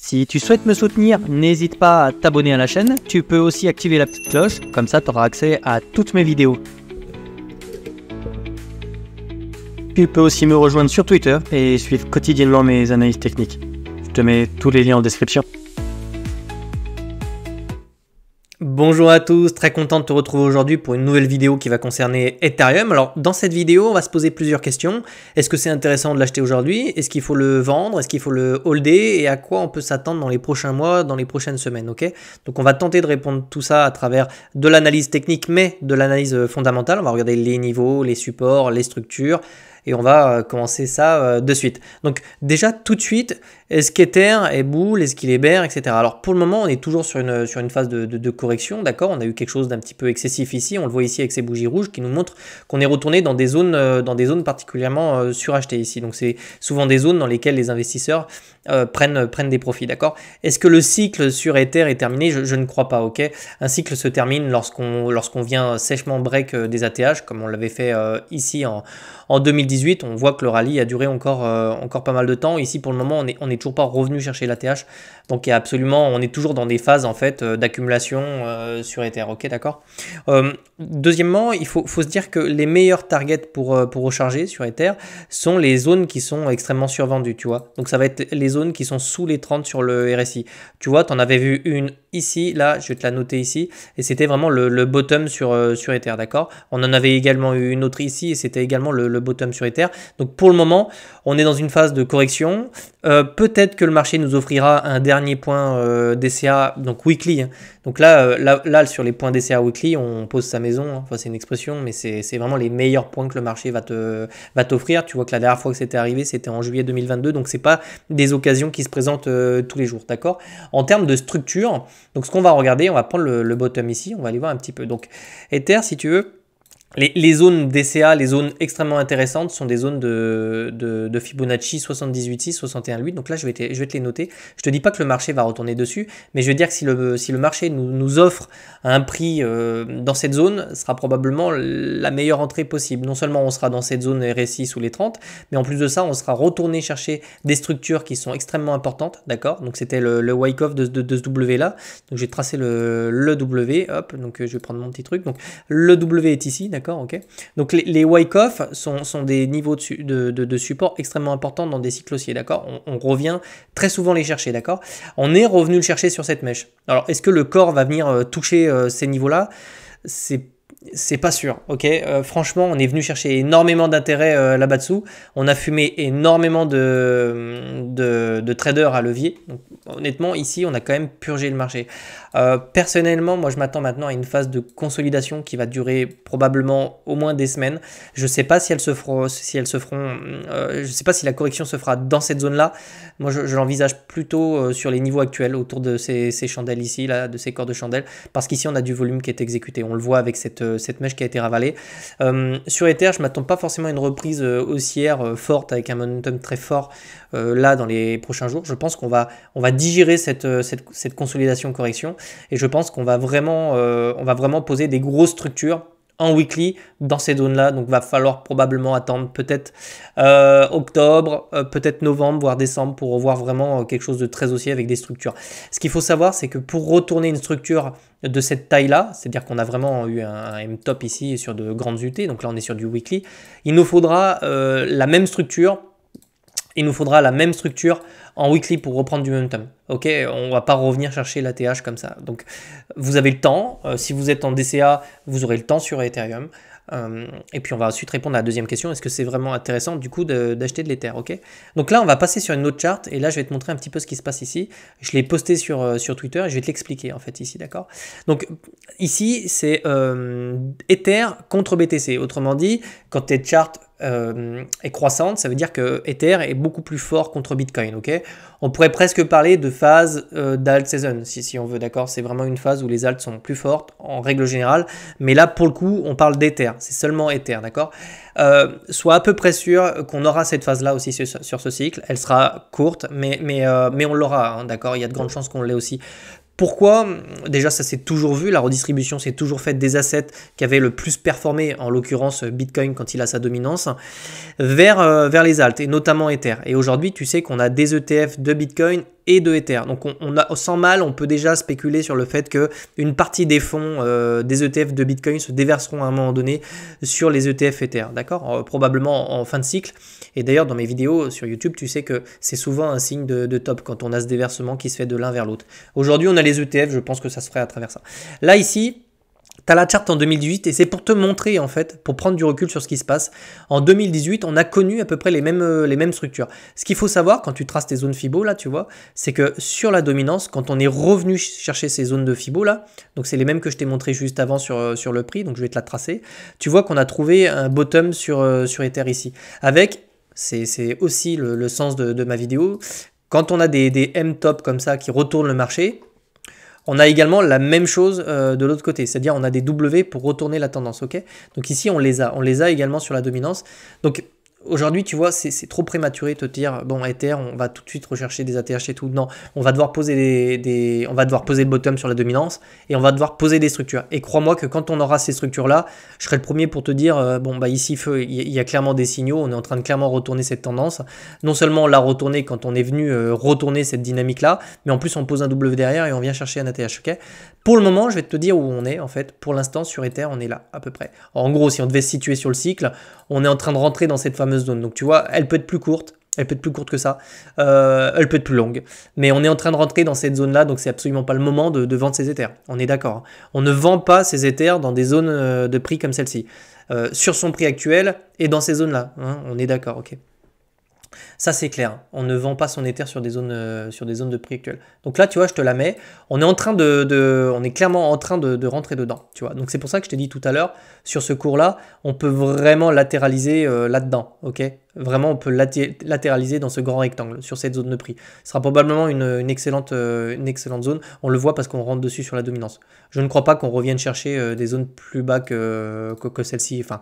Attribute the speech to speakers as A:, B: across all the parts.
A: Si tu souhaites me soutenir, n'hésite pas à t'abonner à la chaîne. Tu peux aussi activer la petite cloche, comme ça tu auras accès à toutes mes vidéos. Tu peux aussi me rejoindre sur Twitter et suivre quotidiennement mes analyses techniques. Je te mets tous les liens en description.
B: Bonjour à tous, très content de te retrouver aujourd'hui pour une nouvelle vidéo qui va concerner Ethereum. Alors dans cette vidéo, on va se poser plusieurs questions. Est-ce que c'est intéressant de l'acheter aujourd'hui? Est-ce qu'il faut le vendre? Est-ce qu'il faut le holder? Et à quoi on peut s'attendre dans les prochains mois, dans les prochaines semaines, ok? Donc on va tenter de répondre tout ça à travers de l'analyse technique, mais de l'analyse fondamentale. On va regarder les niveaux, les supports, les structures. Et on va commencer ça de suite. Donc déjà tout de suite, est-ce qu'Ether est bull, est-ce qu'il est bear, etc. Alors pour le moment, on est toujours sur une phase de correction, d'accord? On a eu quelque chose d'un petit peu excessif ici, on le voit ici avec ces bougies rouges qui nous montrent qu'on est retourné dans des zones particulièrement surachetées ici. Donc c'est souvent des zones dans lesquelles les investisseurs prennent des profits, d'accord? Est-ce que le cycle sur Ether est terminé? Je ne crois pas, ok? Un cycle se termine lorsqu'on vient sèchement break des ATH, comme on l'avait fait ici en 2018. On voit que le rallye a duré encore pas mal de temps. Ici, pour le moment, on n'est toujours pas revenu chercher l'ATH. Donc, on est toujours dans des phases en fait d'accumulation sur Ether, ok, d'accord? Deuxièmement, il faut se dire que les meilleurs targets pour recharger sur Ether sont les zones qui sont extrêmement survendues, tu vois. Donc, ça va être les zones qui sont sous les 30 sur le RSI. Tu vois, tu en avais vu une ici, là, je vais te la noter ici, et c'était vraiment le bottom sur Ether, d'accord? On en avait également eu une autre ici, et c'était également le bottom sur Ether. Donc pour le moment, on est dans une phase de correction. Peut-être que le marché nous offrira un dernier point DCA, donc weekly, hein. Donc là, sur les points DCA weekly, on pose sa maison, hein. Enfin c'est une expression, mais c'est vraiment les meilleurs points que le marché va t'offrir. Tu vois que la dernière fois que c'était arrivé, c'était en juillet 2022, donc c'est pas des occasions qui se présentent tous les jours, d'accord? En termes de structure, donc ce qu'on va regarder, on va prendre le bottom ici, on va aller voir un petit peu. Donc Ether, si tu veux, les zones DCA, les zones extrêmement intéressantes sont des zones de Fibonacci 78,6, 61,8. Donc là, je vais te les noter. Je te dis pas que le marché va retourner dessus, mais je veux dire que si le marché nous offre un prix dans cette zone, ce sera probablement la meilleure entrée possible. Non seulement on sera dans cette zone RSI sous les 30, mais en plus de ça, on sera retourné chercher des structures qui sont extrêmement importantes, d'accord? Donc c'était le Wyckoff de ce W là. Donc j'ai tracé le W, hop, donc je vais prendre mon petit truc. Donc le W est ici, d'accord? Okay. Donc les Wyckoff sont des niveaux de support extrêmement importants dans des cycles haussiers, d'accord? On revient très souvent les chercher, d'accord? On est revenu le chercher sur cette mèche. Alors, est-ce que le corps va venir toucher ces niveaux-là? C'est pas sûr, ok? Franchement, on est venu chercher énormément d'intérêt là-bas-dessous. On a fumé énormément de traders à levier. Donc, honnêtement, ici, on a quand même purgé le marché. Personnellement, moi, je m'attends maintenant à une phase de consolidation qui va durer probablement au moins des semaines. Je ne sais pas si elles se feront, je ne sais pas si la correction se fera dans cette zone-là. Moi, je l'envisage plutôt sur les niveaux actuels, autour de ces chandelles ici, là, de ces corps de chandelles, parce qu'ici, on a du volume qui est exécuté. On le voit avec cette mèche qui a été ravalée. Sur Ether, je ne m'attends pas forcément à une reprise haussière forte avec un momentum très fort là dans les prochains jours. Je pense qu'on va digérer cette consolidation correction et je pense qu'on va vraiment poser des grosses structures en weekly dans ces zones-là. Donc, va falloir probablement attendre peut-être octobre, peut-être novembre, voire décembre pour revoir vraiment quelque chose de très haussier avec des structures. Ce qu'il faut savoir, c'est que pour retourner une structure de cette taille-là, c'est-à-dire qu'on a vraiment eu un M-top ici sur de grandes UT, donc là on est sur du weekly, il nous faudra la même structure. Il nous faudra la même structure en weekly pour reprendre du momentum. Ok, on ne va pas revenir chercher l'ATH comme ça. Donc, vous avez le temps. Si vous êtes en DCA, vous aurez le temps sur Ethereum. Et puis, on va ensuite répondre à la deuxième question. Est-ce que c'est vraiment intéressant du coup d'acheter de l'Ether? Ok. Donc là, on va passer sur une autre charte. Et là, je vais te montrer un petit peu ce qui se passe ici. Je l'ai posté sur Twitter et je vais te l'expliquer en fait ici, d'accord? Donc, ici, c'est Ether contre BTC. Autrement dit, quand tes charts est croissante, ça veut dire que Ether est beaucoup plus fort contre Bitcoin, ok? On pourrait presque parler de phase d'alt season, si on veut, d'accord? C'est vraiment une phase où les alts sont plus fortes, en règle générale, mais là, pour le coup, on parle d'Ether, c'est seulement Ether, d'accord? Sois à peu près sûr qu'on aura cette phase-là aussi sur ce cycle, elle sera courte, mais on l'aura, hein, d'accord? Il y a de grandes chances qu'on l'ait aussi. Pourquoi? Déjà, ça s'est toujours vu, la redistribution s'est toujours faite des assets qui avaient le plus performé, en l'occurrence Bitcoin quand il a sa dominance, vers les alts, et notamment Ether. Et aujourd'hui, tu sais qu'on a des ETF de Bitcoin et de Ether. Donc sans mal, on peut déjà spéculer sur le fait qu'une partie des fonds des ETF de Bitcoin se déverseront à un moment donné sur les ETF Ether, d'accord, probablement en fin de cycle. Et d'ailleurs, dans mes vidéos sur YouTube, tu sais que c'est souvent un signe de top quand on a ce déversement qui se fait de l'un vers l'autre. Aujourd'hui, on a les ETF, je pense que ça se ferait à travers ça. Là, ici, tu as la charte en 2018 et c'est pour te montrer, en fait, pour prendre du recul sur ce qui se passe. En 2018, on a connu à peu près les mêmes structures. Ce qu'il faut savoir quand tu traces tes zones Fibo, là, tu vois, c'est que sur la dominance, quand on est revenu chercher ces zones de Fibo, là, donc c'est les mêmes que je t'ai montré juste avant sur le prix, donc je vais te la tracer, tu vois qu'on a trouvé un bottom sur Ether ici, avec... C'est aussi le sens de ma vidéo. Quand on a des M-top comme ça qui retournent le marché, on a également la même chose de l'autre côté. C'est-à-dire on a des W pour retourner la tendance. Ok. Donc ici, on les a. On les a également sur la dominance. Donc aujourd'hui, tu vois, c'est trop prématuré de te dire, bon, Ether, on va tout de suite rechercher des ATH et tout. Non, on va devoir poser on va devoir poser le bottom sur la dominance et on va devoir poser des structures. Et crois-moi que quand on aura ces structures-là, je serai le premier pour te dire, bon, bah ici, il y a clairement des signaux. On est en train de clairement retourner cette tendance. Non seulement on l'a retourné quand on est venu retourner cette dynamique-là, mais en plus, on pose un W derrière et on vient chercher un ATH. Ok. Pour le moment, je vais te dire où on est, en fait. Pour l'instant, sur Ether, on est là, à peu près. En gros, si on devait se situer sur le cycle, on est en train de rentrer dans cette fameuse zone. Donc, tu vois, elle peut être plus courte. Elle peut être plus courte que ça. Elle peut être plus longue. Mais on est en train de rentrer dans cette zone-là, donc c'est absolument pas le moment de vendre ces Ethers. On est d'accord. On ne vend pas ces Ethers dans des zones de prix comme celle-ci. Sur son prix actuel et dans ces zones-là. Hein, on est d'accord, ok. Ça, c'est clair. On ne vend pas son Ether sur des zones de prix actuelles. Donc là, tu vois, je te la mets. On est en train on est clairement en train de rentrer dedans. Tu vois. Donc c'est pour ça que je t'ai dit tout à l'heure, sur ce cours-là, on peut vraiment latéraliser là-dedans. Ok. Vraiment, on peut latéraliser dans ce grand rectangle, sur cette zone de prix. Ce sera probablement une excellente zone. On le voit parce qu'on rentre dessus sur la dominance. Je ne crois pas qu'on revienne chercher des zones plus bas que celle-ci, enfin,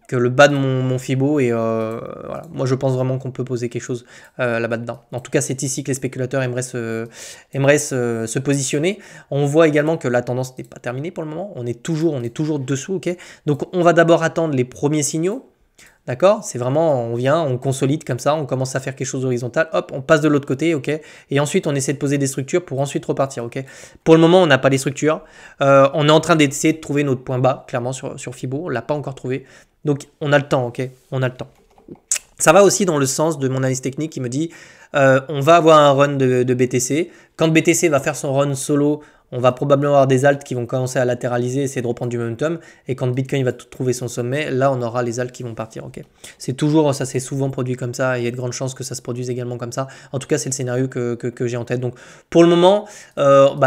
B: que le bas de mon Fibo. Et voilà. Moi, je pense vraiment qu'on peut poser quelque chose là-bas dedans. En tout cas, c'est ici que les spéculateurs aimeraient se positionner. On voit également que la tendance n'est pas terminée pour le moment. On est toujours dessous. Ok. Donc, on va d'abord attendre les premiers signaux. D'accord, c'est vraiment, on vient, on consolide comme ça, on commence à faire quelque chose d'horizontal, hop, on passe de l'autre côté, ok, et ensuite on essaie de poser des structures pour ensuite repartir, ok. Pour le moment, on n'a pas les structures, on est en train d'essayer de trouver notre point bas, clairement sur Fibo, on l'a pas encore trouvé, donc on a le temps, ok, on a le temps. Ça va aussi dans le sens de mon analyse technique qui me dit, on va avoir un run de BTC, quand BTC va faire son run solo, on va probablement avoir des alts qui vont commencer à latéraliser, essayer de reprendre du momentum. Et quand Bitcoin va trouver son sommet, là, on aura les alts qui vont partir. Okay, c'est toujours, ça s'est souvent produit comme ça. Et il y a de grandes chances que ça se produise également comme ça. En tout cas, c'est le scénario que j'ai en tête. Donc, pour le moment,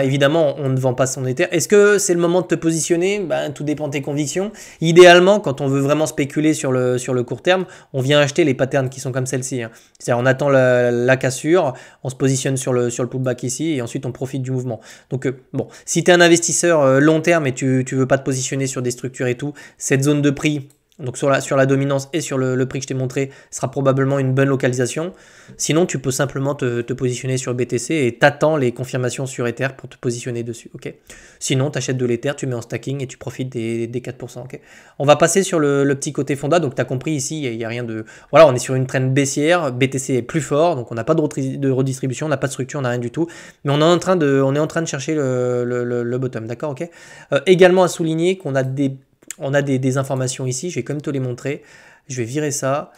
B: évidemment, on ne vend pas son Ether. Est-ce que c'est le moment de te positionner? Tout dépend de tes convictions. Idéalement, quand on veut vraiment spéculer sur le court terme, on vient acheter les patterns qui sont comme celle-ci. Hein. C'est-à-dire, on attend la cassure, on se positionne sur le pullback ici et ensuite on profite du mouvement. Donc, bon, si tu es un investisseur long terme et tu veux pas te positionner sur des structures et tout, cette zone de prix, donc sur la dominance et sur le prix que je t'ai montré, sera probablement une bonne localisation. Sinon, tu peux simplement te positionner sur BTC et t'attends les confirmations sur Ether pour te positionner dessus. Okay. Sinon, tu achètes de l'Ether, tu mets en stacking et tu profites des 4%. Okay. On va passer sur le petit côté fonda. Donc, tu as compris ici, il n'y a rien de... Voilà, on est sur une trend baissière. BTC est plus fort, donc on n'a pas de redistribution, on n'a pas de structure, on n'a rien du tout. Mais on est en train de chercher le bottom. D'accord, ok. Également à souligner qu'on a des informations ici, je vais quand même te les montrer. Je vais virer ça.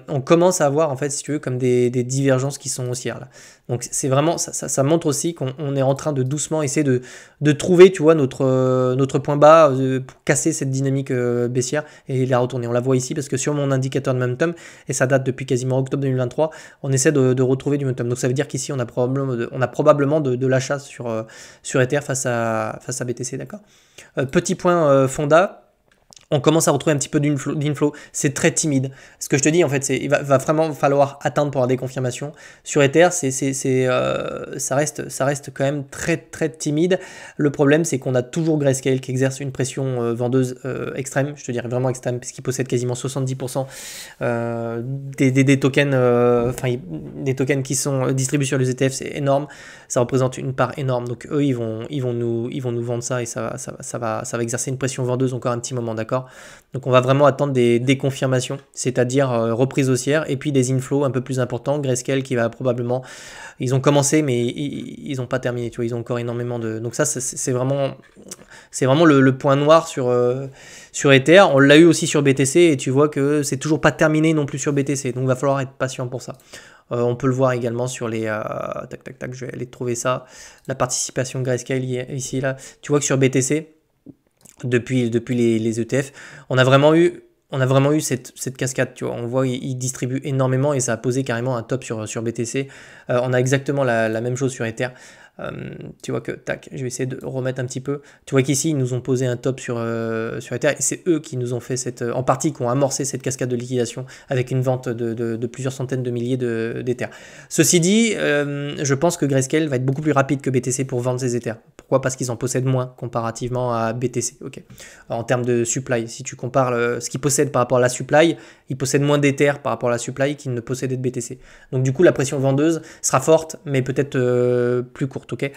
B: On commence à avoir, en fait, si tu veux, comme des divergences qui sont haussières là. Donc, c'est vraiment, ça montre aussi qu'on est en train de doucement essayer de trouver, tu vois, notre point bas pour casser cette dynamique baissière et la retourner. On la voit ici parce que sur mon indicateur de momentum, et ça date depuis quasiment octobre 2023, on essaie de retrouver du momentum. Donc, ça veut dire qu'ici, on a probablement de l'achat sur Ether face à BTC, d'accord. Petit point fonda. On commence à retrouver un petit peu d'inflow, c'est très timide. Ce que je te dis, en fait, il va vraiment falloir attendre pour avoir des confirmations. Sur Ether, ça reste quand même très très timide. Le problème, c'est qu'on a toujours Grayscale qui exerce une pression vendeuse extrême, je te dirais vraiment extrême, puisqu'il possède quasiment 70% des tokens, des tokens qui sont distribués sur les ETF, c'est énorme. Ça représente une part énorme. Donc eux, ils vont nous vendre ça et ça va exercer une pression vendeuse encore un petit moment, d'accord. d'accord? Donc on va vraiment attendre des confirmations, c'est-à-dire reprise haussière et puis des inflows un peu plus importants. Grayscale qui va probablement, ils ont commencé mais ils n'ont pas terminé, tu vois, ils ont encore énormément de... Donc ça c'est vraiment le point noir sur Ether. On l'a eu aussi sur BTC et tu vois que c'est toujours pas terminé non plus sur BTC, donc il va falloir être patient pour ça. On peut le voir également sur les... tac, je vais aller trouver ça. La participation Grayscale ici, là. Tu vois que sur BTC, depuis les ETF, on a vraiment eu cette cascade, tu vois. On voit qu'il distribue énormément et ça a posé carrément un top sur BTC. On a exactement la même chose sur Ether. Tu vois que, tac, je vais essayer de remettre un petit peu. Tu vois qu'ici, ils nous ont posé un top sur Ether et c'est eux qui nous ont fait en partie, qui ont amorcé cette cascade de liquidation avec une vente de plusieurs centaines de milliers d'Ether. Ceci dit, je pense que Grayscale va être beaucoup plus rapide que BTC pour vendre ses Ethers. Pourquoi? Parce qu'ils en possèdent moins comparativement à BTC. Ok. En termes de supply, si tu compares ce qu'ils possèdent par rapport à la supply, ils possèdent moins d'Ether par rapport à la supply qu'ils ne possédaient de BTC. Donc du coup, la pression vendeuse sera forte, mais peut-être plus courte. Okay.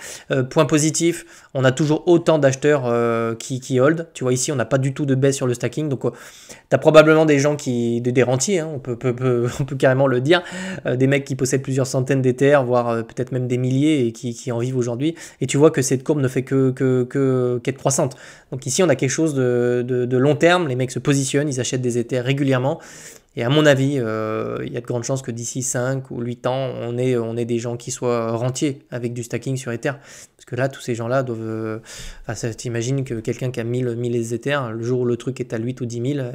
B: Point positif, on a toujours autant d'acheteurs qui hold. Tu vois ici, on n'a pas du tout de baisse sur le stacking. Donc, tu as probablement des gens des rentiers, hein, on peut carrément le dire, des mecs qui possèdent plusieurs centaines d'Ether, voire peut-être même des milliers et qui en vivent aujourd'hui. Et tu vois que cette courbe ne fait qu'être croissante. Donc ici, on a quelque chose de long terme. Les mecs se positionnent, ils achètent des Ethers régulièrement. Et à mon avis, il y a de grandes chances que d'ici 5 ou 8 ans, on ait des gens qui soient rentiers avec du stacking sur Ether. Parce que là, tous ces gens-là doivent... t'imagines que quelqu'un qui a 1000 Ether, le jour où le truc est à 8 ou 10 000,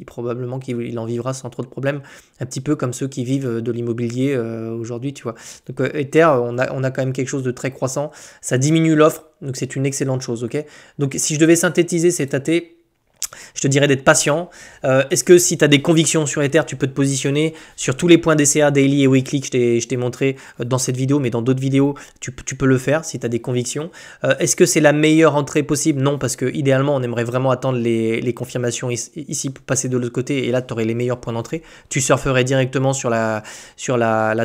B: probablement qu'il en vivra sans trop de problèmes. Un petit peu comme ceux qui vivent de l'immobilier aujourd'hui, tu vois. Donc Ether, on a quand même quelque chose de très croissant. Ça diminue l'offre, donc c'est une excellente chose, ok? Donc si je devais synthétiser cet AT, je te dirais d'être patient. Est-ce que si tu as des convictions sur Ether, tu peux te positionner sur tous les points DCA, daily et weekly que je t'ai montré dans cette vidéo, mais dans d'autres vidéos, tu peux le faire si tu as des convictions. Est-ce que c'est la meilleure entrée possible? Non, parce que idéalement, on aimerait vraiment attendre les confirmations ici pour passer de l'autre côté, et là, tu aurais les meilleurs points d'entrée. Tu surferais directement sur la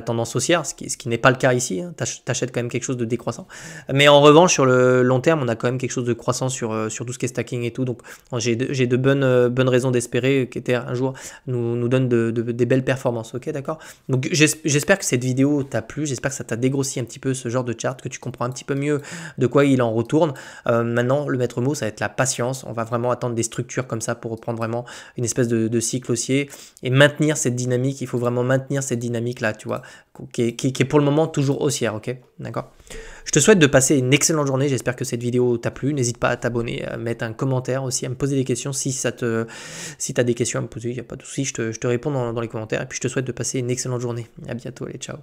B: tendance haussière, ce qui n'est pas le cas ici. Hein. Tu achètes quand même quelque chose de décroissant. Mais en revanche, sur le long terme, on a quand même quelque chose de croissant sur tout ce qui est stacking et tout. Donc, j'ai de bonnes raisons d'espérer qu'Ether un jour nous donne des belles performances. Ok, d'accord? Donc j'espère que cette vidéo t'a plu, j'espère que ça t'a dégrossi un petit peu ce genre de chart, que tu comprends un petit peu mieux de quoi il en retourne. Maintenant, le maître mot, ça va être la patience. On va vraiment attendre des structures comme ça pour reprendre vraiment une espèce de cycle haussier et maintenir cette dynamique. Il faut vraiment maintenir cette dynamique là, tu vois, qui est pour le moment toujours haussière. Ok, d'accord? Je te souhaite de passer une excellente journée. J'espère que cette vidéo t'a plu. N'hésite pas à t'abonner, à mettre un commentaire aussi, à me poser des questions. Si tu as des questions à me poser, il n'y a pas de souci, je te réponds dans les commentaires. Et puis je te souhaite de passer une excellente journée. À bientôt, allez, ciao.